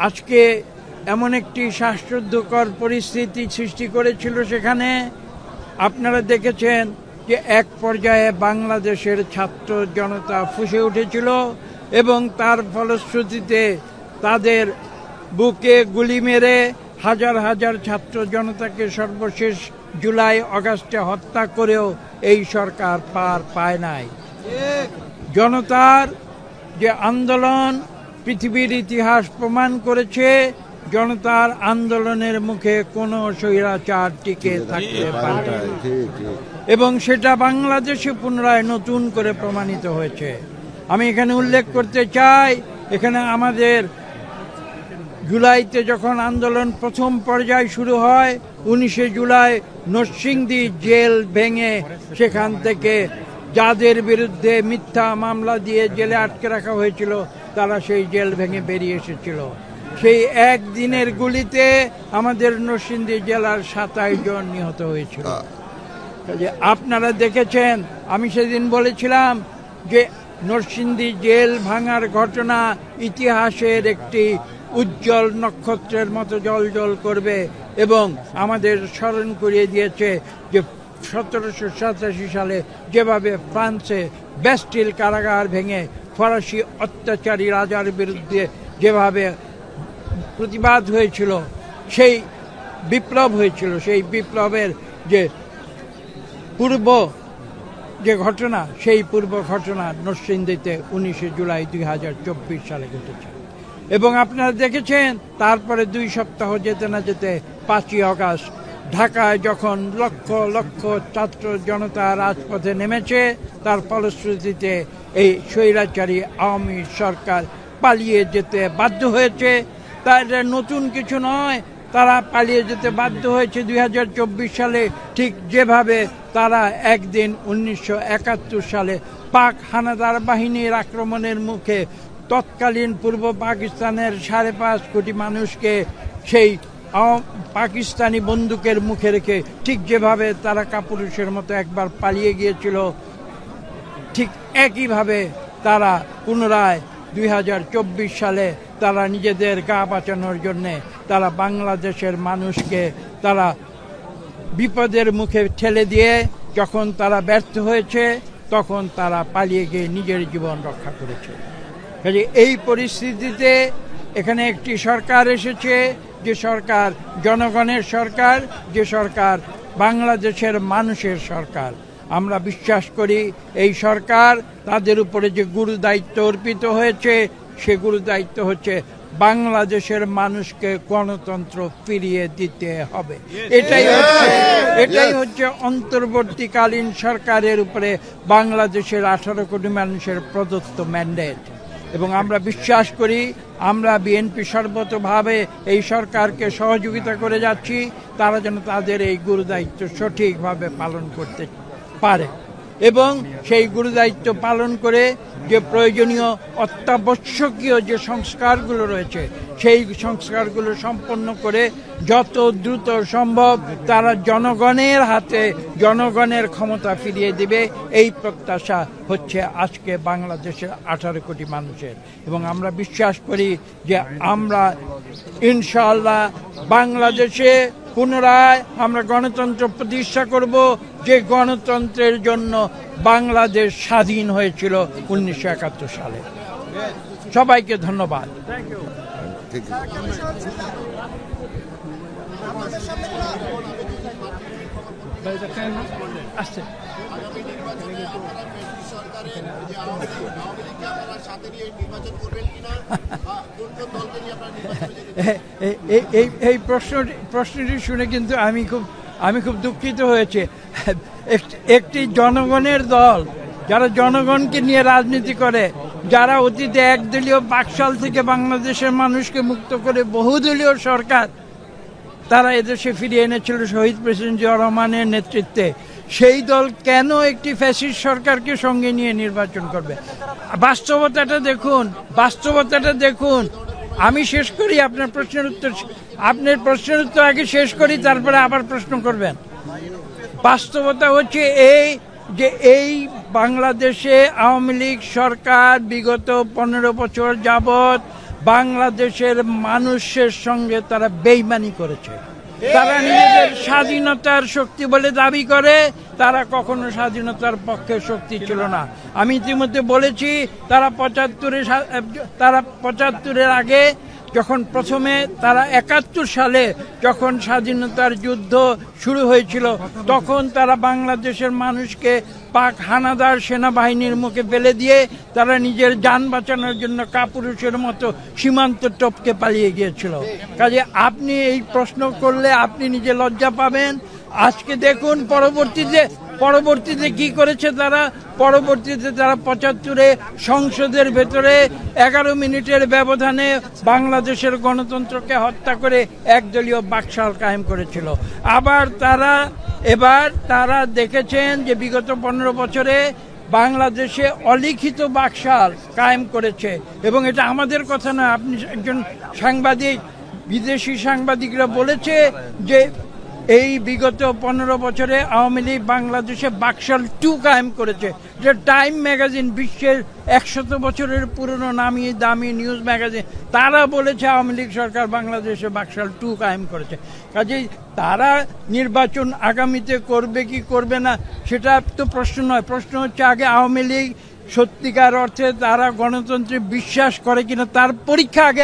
আজকে এমন একটি শ্বাসরুদ্ধকর পরিস্থিতি সৃষ্টি করেছিল সেখানে আপনারা দেখেছেন যে এক পর্যায়ে বাংলাদেশের ছাত্র জনতা ফুঁসে উঠেছিল এবং তার ফলশ্রুতিতে তাদের বুকে গুলি মেরে হাজার হাজার ছাত্র জনতাকে সর্বশেষ জুলাই আগস্টে হত্যা করেও এই সরকার পার পায় নাই। জনতার যে আন্দোলন পৃথিবীর ইতিহাস প্রমাণ করেছে, জনতার আন্দোলনের মুখে কোনো স্বৈরাচার টিকে থাকতে পারে এবং সেটা বাংলাদেশে পুনরায় নতুন করে প্রমাণিত হয়েছে। আমি এখানে উল্লেখ করতে চাই, এখানে আমাদের জুলাইতে যখন আন্দোলন প্রথম পর্যায় শুরু হয়, 19শে জুলাই নরসিংদী জেল ভেঙে সেখান থেকে যাদের বিরুদ্ধে মিথ্যা মামলা দিয়ে জেলে আটকে রাখা হয়েছিল তারা সেই জেল ভেঙে বেরিয়ে এসেছিল। সেই একদিনের গুলিতে আমাদের নরসিংদী জেলার 27 জন নিহত হয়েছিল। আপনারা দেখেছেন, আমি সেদিন বলেছিলাম যে নরসিংদী জেল ভাঙার ঘটনা ইতিহাসের একটি উজ্জ্বল নক্ষত্রের মতো জ্বলজ্বল করবে এবং আমাদের স্মরণ করিয়ে দিয়েছে যে 1787 সালে যেভাবে ফ্রান্সে ব্যাস্টিল কারাগার ভেঙে ফরাসি অত্যাচারী রাজার বিরুদ্ধে যেভাবে প্রতিবাদ হয়েছিল, সেই বিপ্লব হয়েছিল, সেই বিপ্লবের যে পূর্ব যে ঘটনা, সেই পূর্ব ঘটনা নরসিংদীতে 19শে জুলাই 2024 সালে ঘটেছে। এবং আপনারা দেখেছেন তারপরে 2 সপ্তাহ যেতে না যেতে 5ই আগস্ট ঢাকায় যখন লক্ষ লক্ষ ছাত্র জনতা রাজপথে নেমেছে, তার ফলশ্রুতিতে এই স্বৈরাচারী আওয়ামী সরকার পালিয়ে যেতে বাধ্য হয়েছে। তা এটা নতুন কিছু নয়, তারা পালিয়ে যেতে বাধ্য হয়েছে 2024 সালে, ঠিক যেভাবে তারা একদিন 1971 সালে পাক হানাদার বাহিনীর আক্রমণের মুখে তৎকালীন পূর্ব পাকিস্তানের 5.5 কোটি মানুষকে সেই পাকিস্তানি বন্দুকের মুখে রেখে ঠিক যেভাবে তারা কাপুরুষের মতো একবার পালিয়ে গিয়েছিল, ঠিক একইভাবে তারা পুনরায় 2024 সালে তারা নিজেদের গা বাঁচানোর জন্যে তারা বাংলাদেশের মানুষকে তারা বিপদের মুখে ঠেলে দিয়ে যখন তারা ব্যর্থ হয়েছে তখন তারা পালিয়ে গিয়ে নিজের জীবন রক্ষা করেছে। কাজে এই পরিস্থিতিতে এখানে একটি সরকার এসেছে, যে সরকার জনগণের সরকার, যে সরকার বাংলাদেশের মানুষের সরকার। আমরা বিশ্বাস করি এই সরকার তাদের উপরে যে গুরু দায়িত্ব অর্পিত হয়েছে, সে গুরু দায়িত্ব হচ্ছে বাংলাদেশের মানুষকে গণতন্ত্র ফিরিয়ে দিতে হবে। এটাই হচ্ছে অন্তর্বর্তীকালীন সরকারের উপরে বাংলাদেশের 18 কোটি মানুষের প্রদত্ত ম্যান্ডেট। এবং আমরা বিশ্বাস করি, আমরা বিএনপি সর্বতভাবে এই সরকারকে সহযোগিতা করে যাচ্ছি, তারা যেন তাদের এই গুরুদায়িত্ব সঠিকভাবে পালন করতে পারে এবং সেই গুরুদায়িত্ব পালন করে যে প্রয়োজনীয় অত্যাবশ্যকীয় যে সংস্কারগুলো রয়েছে সেই সংস্কারগুলো সম্পন্ন করে যত দ্রুত সম্ভব তারা জনগণের হাতে জনগণের ক্ষমতা ফিরিয়ে দিবে, এই প্রত্যাশা হচ্ছে আজকে বাংলাদেশের 18 কোটি মানুষের। এবং আমরা বিশ্বাস করি যে আমরা ইনশাআল্লাহ বাংলাদেশে পুনরায় আমরা গণতন্ত্র প্রতিষ্ঠা করব, যে গণতন্ত্রের জন্য বাংলাদেশ স্বাধীন হয়েছিল 1971 সালে। সবাইকে ধন্যবাদ। এই প্রশ্নটি শুনে কিন্তু আমি খুব দুঃখিত হয়েছে। একটি জনগণের দল যারা জনগণকে নিয়ে রাজনীতি করে, যারা অতীতে একদলীয় বাকশাল থেকে বাংলাদেশের মানুষকে মুক্ত করে বহুদলীয় সরকার তারা এদেশে ফিরিয়ে এনেছিল শহীদ প্রেসিডেন্ট জিয়াউর রহমানের নেতৃত্বে, সেই দল কেন একটি ফ্যাসিস্ট সরকারকে সঙ্গে নিয়ে নির্বাচন করবে? বাস্তবতাটা দেখুন। আমি শেষ করি আপনার প্রশ্নের উত্তর আগে শেষ করি, তারপরে আবার প্রশ্ন করবেন। বাস্তবতা হচ্ছে এই বাংলাদেশে আওয়ামী লীগ সরকার বিগত 15 বছর যাবৎ বাংলাদেশের মানুষের সঙ্গে তারা বেইমানি করেছে। তারা নিজেদের স্বাধীনতার শক্তি বলে দাবি করে, তারা কখনো স্বাধীনতার পক্ষে শক্তি ছিল না। আমি ইতিমধ্যে বলেছি, তারা ৭৫-এর আগে যখন প্রথমে তারা ৭১ সালে যখন স্বাধীনতার যুদ্ধ শুরু হয়েছিল, তখন তারা বাংলাদেশের মানুষকে পাক হানাদার সেনাবাহিনীর মুখে ফেলে দিয়ে তারা নিজের যান বাঁচানোর জন্য কাপুরুষের মতো সীমান্ত টপকে পালিয়ে গিয়েছিল। কাজে আপনি এই প্রশ্ন করলে আপনি নিজে লজ্জা পাবেন। আজকে দেখুন পরবর্তীতে কি করেছে তারা। পরবর্তীতে তারা ৭৫-এ সংসদের ভেতরে 11 মিনিটের ব্যবধানে বাংলাদেশের গণতন্ত্রকে হত্যা করে একদলীয় বাকশাল কায়েম করেছিল। আবার তারা দেখেছেন যে বিগত 15 বছরে বাংলাদেশে অলিখিত বাকশাল কায়েম করেছে। এবং এটা আমাদের কথা না, আপনি একজন সাংবাদিক, বিদেশি সাংবাদিকরা বলেছে যে এই বিগত 15 বছরে আওয়ামী লীগ বাংলাদেশে বাকশাল 2 কায়েম করেছে। যে টাইম ম্যাগাজিন, বিশ্বের 100 বছরের পুরনো নামি দামি নিউজ ম্যাগাজিন, তারা বলেছে আওয়ামী লীগ সরকার বাংলাদেশে বাকশাল 2 কায়েম করেছে। কাজেই তারা নির্বাচন আগামীতে করবে কি করবে না সেটা তো প্রশ্ন নয়। প্রশ্ন হচ্ছে আগে আওয়ামী লীগ সত্যিকার অর্থে তারা গণতন্ত্রে বিশ্বাস করে কিনা তার পরীক্ষা আগে